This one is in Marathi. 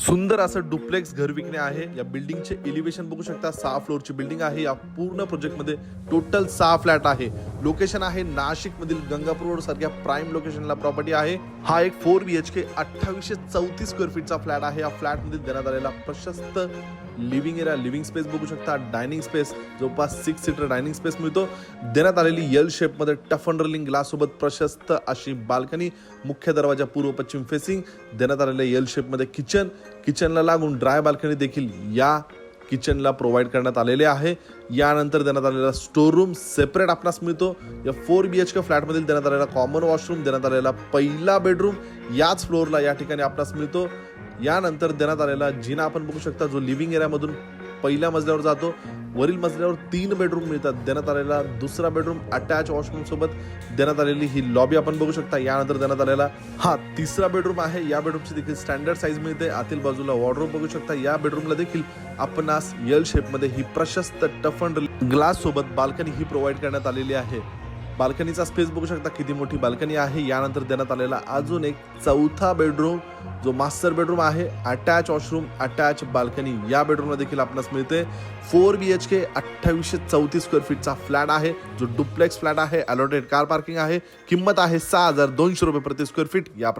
सुंदर असं डुप्लेक्स घर विकणे आहे। या बिल्डिंगचे एलिव्हेशन बघू शकता, 6 फ्लोअरची बिल्डिंग आहे। या पूर्ण प्रोजेक्टमध्ये टोटल 6 फ्लॅट आहे। लोकेशन आहे नाशिक मधील गंगापूर रोड सारख्या प्राइम लोकेशनला प्रॉपर्टी आहे। हा एक 4 BHK 2834 स्क्वेअर फीटचा फ्लॅट आहे। या फ्लॅट मध्ये देण्यात आलेला प्रशस्त लिव्हिंग एरिया, लिव्हिंग स्पेस बघू शकता, डायनिंग स्पेस जवळपास 6 सीटर डायनिंग स्पेस मिळतो। देण्यात आलेली एल शेप मध्ये टफ अंड रेलिंग ग्लास सोबत प्रशस्त अशी बाल्कनी, मुख्य दरवाजा पूर्व पश्चिम फेसिंग, देण्यात आलेले एल शेप मध्ये किचनला लागून ड्राय बाल्कनी देखील या किचनला प्रोव्हाइड करण्यात आलेले आहे। यानंतर देण्यात आलेला स्टोर रूम सेपरेट आपणास मिळतो। या 4 BHK फ्लॅट मधील देण्यात आलेला कॉमन वॉशरूम, देण्यात आलेला पहिला बेडरूम याच फ्लोअरला या ठिकाणी आपणास मिळतो। यानंतर देण्यात आलेला जिना आपण बघू शकता, जो लिव्हिंग एरिया मधून पहिल्या मजल्यावर जातो। वरील मजल्यावर 3 बेडरूम मिळतात। देण्यात आलेला दुसरा बेडरूम अटॅच वॉशरूम सोबत देण्यात आलेली ही लॉबी आपण बघू शकता। यानंतर देण्यात आलेला हा तिसरा बेडरूम आहे। या बेडरूमची देखील स्टँडर्ड साईज मिळते। आतील बाजूला वॉर्डरोब बघू शकता। या बेडरूमला देखील आपणास एल शेप मध्ये ही प्रशस्त टफ अंड ग्लास सोबत बाल्कनी ही प्रोव्हाइड करण्यात आलेली आहे। बाल्कनीचा स्पेस बघू शकता, किती मोठी बाल्कनी आहे। यानंतर देण्यात आलेला अजून एक चौथा बेडरूम, जो मास्टर बेडरूम आहे, अटॅच वॉशरूम अटॅच बाल्कनी या बेडरूमला देखील आपणास मिळते। 4 BHK 2834 स्क्वेअर फीटचा फ्लॅट आहे, जो डुप्लेक्स फ्लॅट आहे। अलॉटेड कार पार्किंग आहे। किंमत आहे 6200 रुपये प्रति स्क्वेअर फीट। या